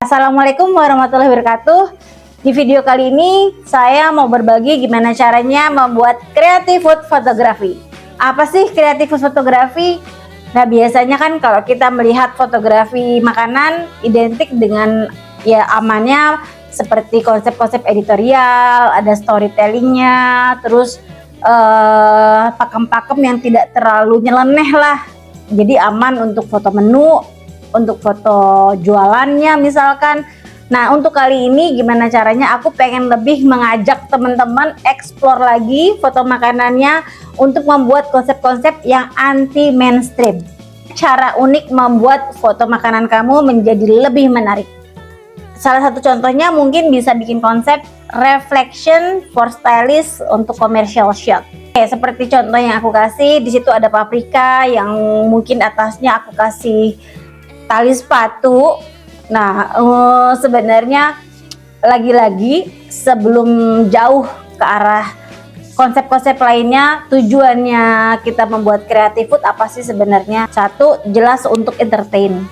Assalamualaikum warahmatullahi wabarakatuh. Di video kali ini saya mau berbagi gimana caranya membuat creative food photography. Apa sih creative food photography? Nah, biasanya kan kalau kita melihat fotografi makanan identik dengan ya amannya seperti konsep-konsep editorial, ada storytellingnya, terus pakem-pakem yang tidak terlalu nyeleneh lah. Jadi aman untuk foto menu, untuk foto jualannya misalkan. Nah, untuk kali ini gimana caranya aku pengen lebih mengajak teman-teman explore lagi foto makanannya untuk membuat konsep-konsep yang anti mainstream. Cara unik membuat foto makanan kamu menjadi lebih menarik. Salah satu contohnya mungkin bisa bikin konsep reflection for stylist untuk commercial shot. Oke, seperti contoh yang aku kasih, di situ ada paprika yang mungkin atasnya aku kasih tali sepatu. Nah, sebenarnya lagi-lagi sebelum jauh ke arah konsep-konsep lainnya, tujuannya kita membuat creative food apa sih sebenarnya? Satu, jelas untuk entertain.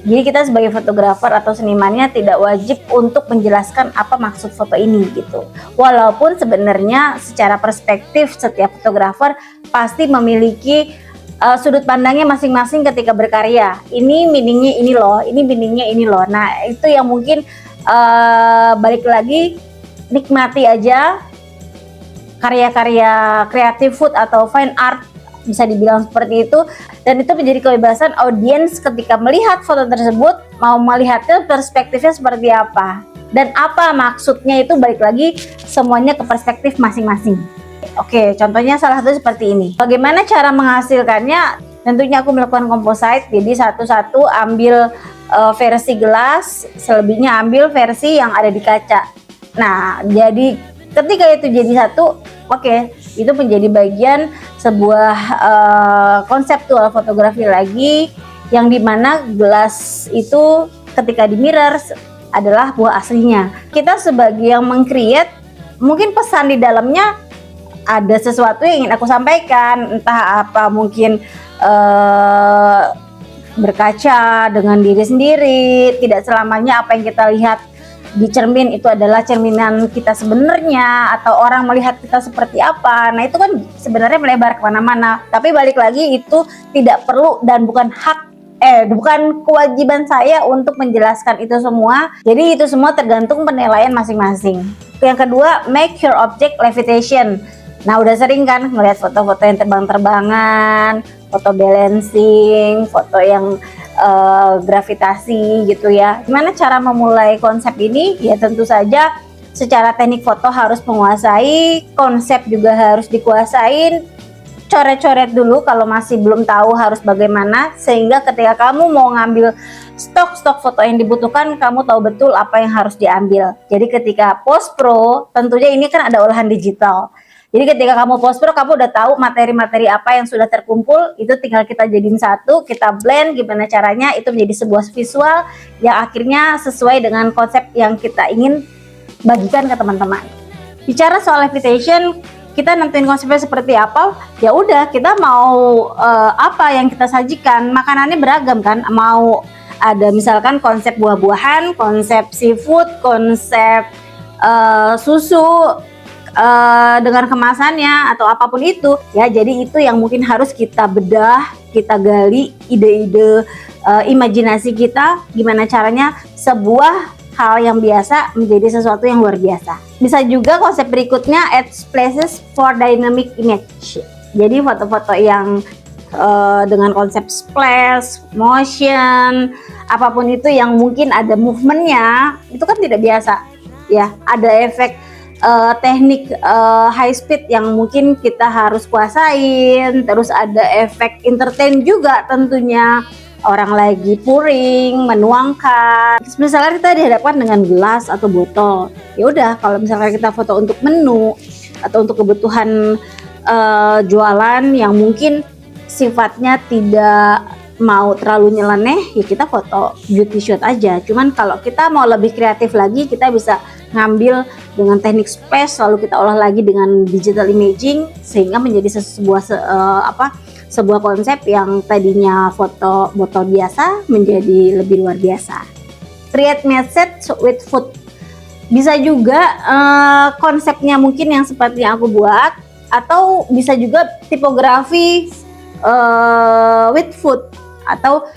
Jadi kita sebagai fotografer atau senimannya tidak wajib untuk menjelaskan apa maksud foto ini gitu. Walaupun sebenarnya secara perspektif setiap fotografer pasti memiliki sudut pandangnya masing-masing ketika berkarya. Ini meaningnya ini loh, ini meaningnya ini loh. Nah, itu yang mungkin balik lagi, nikmati aja karya-karya creative food atau fine art, bisa dibilang seperti itu. Dan itu menjadi kebebasan audiens ketika melihat foto tersebut, mau melihatnya perspektifnya seperti apa dan apa maksudnya, itu balik lagi semuanya ke perspektif masing-masing. Oke, contohnya salah satu seperti ini. Bagaimana cara menghasilkannya? Tentunya aku melakukan composite, jadi satu-satu ambil versi gelas, selebihnya ambil versi yang ada di kaca. Nah, jadi ketika itu jadi satu, oke, itu menjadi bagian sebuah konseptual fotografi lagi, yang dimana gelas itu ketika di mirror adalah buah aslinya. Kita sebagai yang meng-create, mungkin pesan di dalamnya ada sesuatu yang ingin aku sampaikan, entah apa, mungkin berkaca dengan diri sendiri. Tidak selamanya apa yang kita lihat di cermin itu adalah cerminan kita sebenarnya, atau orang melihat kita seperti apa. Nah, itu kan sebenarnya melebar kemana-mana. Tapi balik lagi, itu tidak perlu dan bukan bukan kewajiban saya untuk menjelaskan itu semua. Jadi itu semua tergantung penilaian masing-masing. Yang kedua, make your object levitation. Nah, udah sering kan melihat foto-foto yang terbang-terbangan, foto balancing, foto yang gravitasi gitu ya. Gimana cara memulai konsep ini? Ya tentu saja secara teknik foto harus menguasai, konsep juga harus dikuasain. Coret-coret dulu kalau masih belum tahu harus bagaimana, sehingga ketika kamu mau ngambil stok foto yang dibutuhkan, kamu tahu betul apa yang harus diambil. Jadi ketika post pro, tentunya ini kan ada olahan digital. Jadi ketika kamu post pro, kamu udah tahu materi-materi apa yang sudah terkumpul, itu tinggal kita jadiin satu, kita blend gimana caranya itu menjadi sebuah visual yang akhirnya sesuai dengan konsep yang kita ingin bagikan ke teman-teman. Bicara soal levitation, kita nentuin konsepnya seperti apa, ya udah kita mau apa yang kita sajikan. Makanannya beragam kan, mau ada misalkan konsep buah-buahan, konsep seafood, konsep susu, dengan kemasannya atau apapun itu ya. Jadi itu yang mungkin harus kita bedah, kita gali ide-ide imajinasi kita, gimana caranya sebuah hal yang biasa menjadi sesuatu yang luar biasa. Bisa juga konsep berikutnya, add places for dynamic image. Jadi foto-foto yang dengan konsep splash, motion, apapun itu yang mungkin ada movementnya, itu kan tidak biasa ya. Ada efek teknik high speed yang mungkin kita harus kuasain, terus ada efek entertain juga tentunya, orang lagi pouring, menuangkan. Misalnya kita dihadapkan dengan gelas atau botol, ya udah kalau misalkan kita foto untuk menu atau untuk kebutuhan jualan yang mungkin sifatnya tidak mau terlalu nyeleneh, ya kita foto beauty shot aja. Cuman kalau kita mau lebih kreatif lagi, kita bisa ngambil dengan teknik splash, lalu kita olah lagi dengan digital imaging, sehingga menjadi sebuah konsep yang tadinya foto botol biasa menjadi lebih luar biasa. create message with food. Bisa juga konsepnya mungkin yang seperti yang aku buat, atau bisa juga tipografi with food, atau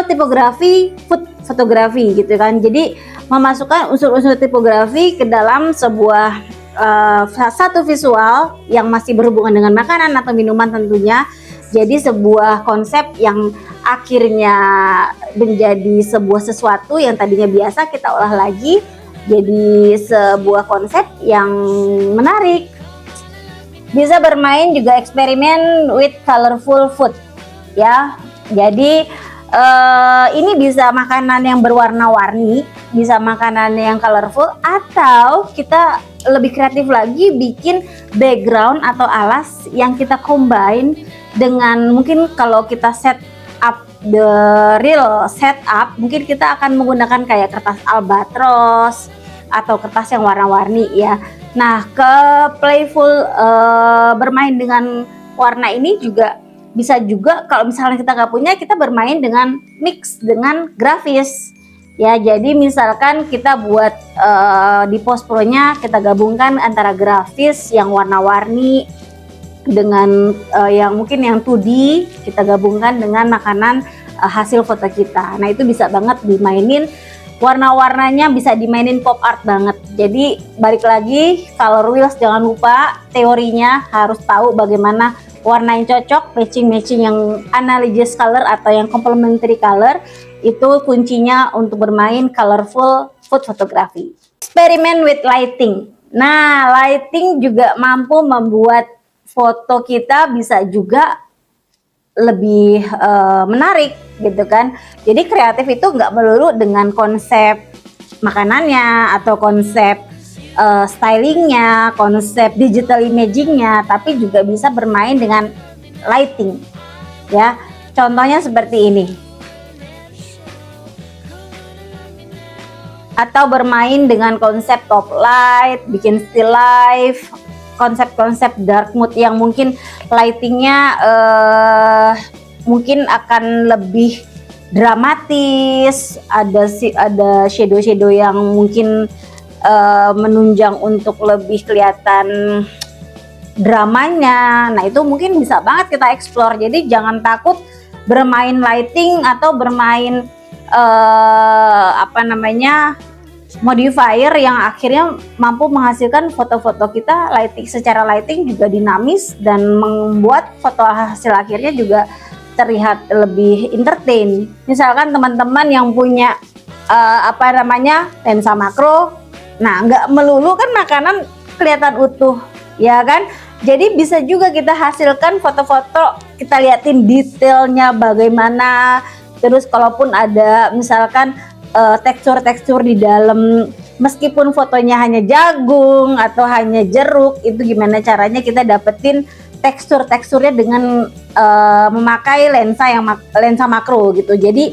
tipografi food fotografi gitu kan. Jadi memasukkan unsur-unsur tipografi ke dalam sebuah satu visual yang masih berhubungan dengan makanan atau minuman tentunya. Jadi sebuah konsep yang akhirnya menjadi sebuah sesuatu yang tadinya biasa kita olah lagi jadi sebuah konsep yang menarik. Bisa bermain juga eksperimen with colorful food ya. Jadi ini bisa makanan yang berwarna-warni, bisa makanan yang colorful, atau kita lebih kreatif lagi bikin background atau alas yang kita combine dengan, mungkin kalau kita set up the real setup, mungkin kita akan menggunakan kayak kertas albatros atau kertas yang warna-warni ya. Nah, ke playful bermain dengan warna ini juga bisa juga, kalau misalnya kita nggak punya, kita bermain dengan mix dengan grafis ya. Jadi misalkan kita buat di post pro-nya kita gabungkan antara grafis yang warna-warni dengan yang mungkin yang 2D, kita gabungkan dengan makanan hasil foto kita. Nah, itu bisa banget dimainin, warna-warnanya bisa dimainin pop art banget. Jadi balik lagi, color wheels jangan lupa, teorinya harus tahu bagaimana warna yang cocok, matching yang analogous color atau yang complementary color, itu kuncinya untuk bermain colorful food photography. Eksperimen with lighting. Nah, lighting juga mampu membuat foto kita bisa juga lebih menarik gitu kan. Jadi kreatif itu nggak melulu dengan konsep makanannya atau konsep stylingnya, konsep digital imagingnya, tapi juga bisa bermain dengan lighting ya. Contohnya seperti ini, atau bermain dengan konsep top light, bikin still life, konsep-konsep dark mood yang mungkin lightingnya mungkin akan lebih dramatis, ada shadow yang mungkin menunjang untuk lebih kelihatan dramanya. Nah, itu mungkin bisa banget kita explore. Jadi jangan takut bermain lighting atau bermain modifier yang akhirnya mampu menghasilkan foto-foto kita secara lighting juga dinamis dan membuat foto hasil akhirnya juga terlihat lebih entertain. Misalkan teman-teman yang punya lensa makro, nah nggak melulu kan makanan kelihatan utuh ya kan. Jadi bisa juga kita hasilkan foto-foto, kita liatin detailnya bagaimana. Terus kalaupun ada misalkan tekstur-tekstur di dalam, meskipun fotonya hanya jagung atau hanya jeruk, itu gimana caranya kita dapetin tekstur-teksturnya dengan memakai lensa makro gitu. Jadi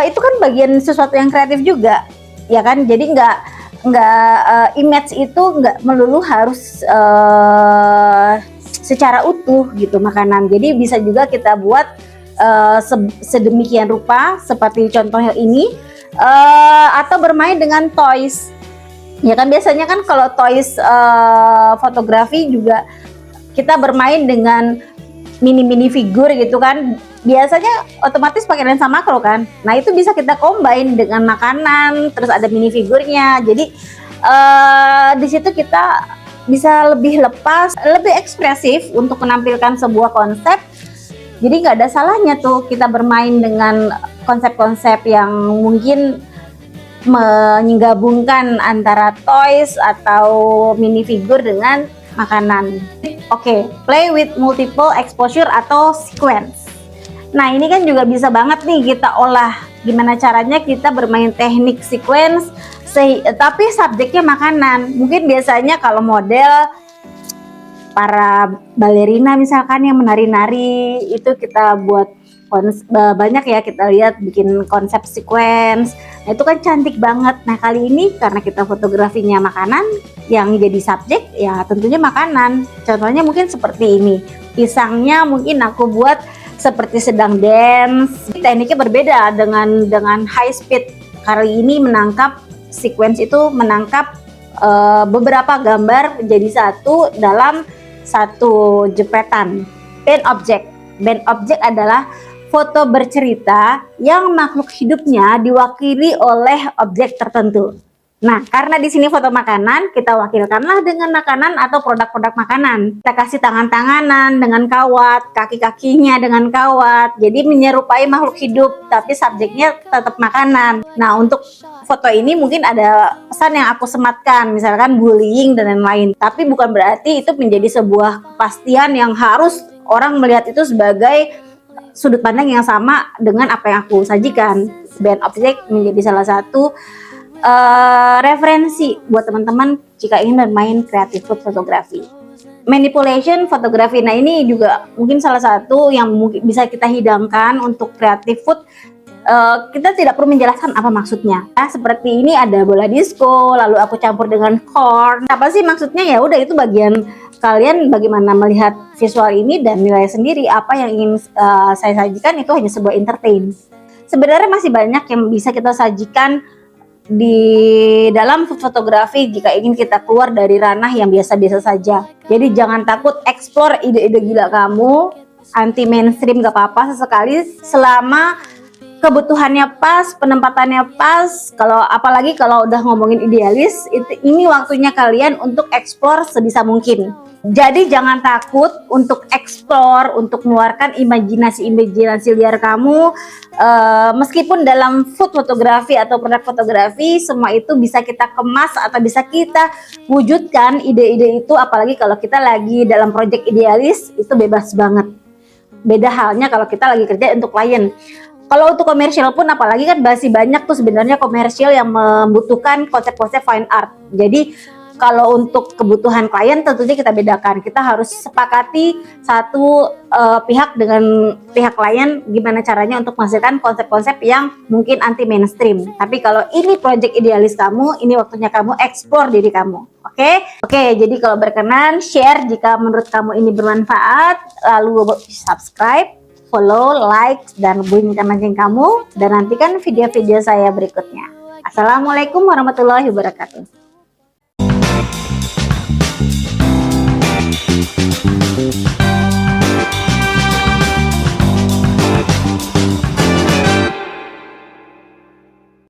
itu kan bagian sesuatu yang kreatif juga ya kan. Jadi nggak image itu nggak melulu harus secara utuh gitu makanan. Jadi bisa juga kita buat sedemikian rupa seperti contohnya ini, atau bermain dengan toys ya kan. Biasanya kan kalau toys fotografi juga kita bermain dengan mini figur gitu kan, biasanya otomatis pakai lensa makro kan. Nah, itu bisa kita combine dengan makanan, terus ada mini figurnya. Jadi di situ kita bisa lebih lepas, lebih ekspresif untuk menampilkan sebuah konsep. Jadi nggak ada salahnya tuh kita bermain dengan konsep-konsep yang mungkin menggabungkan antara toys atau mini figure dengan makanan. Oke, play with multiple exposure atau sequence. Nah, ini kan juga bisa banget nih kita olah. Gimana caranya kita bermain teknik sequence, tapi subjeknya makanan. Mungkin biasanya kalau model para balerina misalkan yang menari-nari, itu kita buat banyak ya, kita lihat bikin konsep sequence. Nah, itu kan cantik banget. Nah, kali ini karena kita fotografinya makanan, yang jadi subjek ya tentunya makanan. Contohnya mungkin seperti ini, pisangnya mungkin aku buat seperti sedang dance. Tekniknya berbeda dengan high speed. kali ini menangkap sequence itu menangkap beberapa gambar menjadi satu dalam satu jepretan. Band object. Band object adalah foto bercerita yang makhluk hidupnya diwakili oleh objek tertentu. Nah, karena di sini foto makanan, kita wakilkanlah dengan makanan atau produk-produk makanan. Kita kasih tangan-tanganan dengan kawat, kaki-kakinya dengan kawat. Jadi menyerupai makhluk hidup, tapi subjeknya tetap makanan. Nah, untuk foto ini mungkin ada pesan yang aku sematkan, misalkan bullying dan lain-lain. Tapi bukan berarti itu menjadi sebuah kepastian yang harus orang melihat itu sebagai sudut pandang yang sama dengan apa yang aku sajikan. Band object menjadi salah satu referensi buat teman-teman jika ingin bermain creative food fotografi. Manipulation fotografi, nah ini juga mungkin salah satu yang mungkin bisa kita hidangkan untuk creative food. Kita tidak perlu menjelaskan apa maksudnya. Nah, seperti ini ada bola disco, lalu aku campur dengan corn. Apa sih maksudnya? Ya udah, itu bagian kalian bagaimana melihat visual ini dan nilai sendiri. Apa yang ingin saya sajikan itu hanya sebuah entertain. Sebenarnya masih banyak yang bisa kita sajikan di dalam food fotografi jika ingin kita keluar dari ranah yang biasa-biasa saja. Jadi jangan takut explore ide-ide gila kamu, anti mainstream gak apa-apa sesekali, selama kebutuhannya pas, penempatannya pas. Kalau apalagi kalau udah ngomongin idealis, ini waktunya kalian untuk explore sebisa mungkin. Jadi jangan takut untuk explore, untuk mengeluarkan imajinasi liar kamu. Meskipun dalam food fotografi atau produk fotografi, semua itu bisa kita kemas atau bisa kita wujudkan ide-ide itu. Apalagi kalau kita lagi dalam project idealis, itu bebas banget. Beda halnya kalau kita lagi kerja untuk klien. Kalau untuk komersial pun apalagi kan masih banyak tuh sebenarnya komersial yang membutuhkan konsep-konsep fine art. Jadi kalau untuk kebutuhan klien tentunya kita bedakan. Kita harus sepakati satu pihak dengan pihak klien gimana caranya untuk menghasilkan konsep-konsep yang mungkin anti mainstream. Tapi kalau ini project idealis kamu, ini waktunya kamu explore diri kamu. Oke, jadi kalau berkenan share jika menurut kamu ini bermanfaat, lalu subscribe, follow, like, dan bunyikan lonceng kamu, dan nantikan video-video saya berikutnya. Assalamualaikum warahmatullahi wabarakatuh.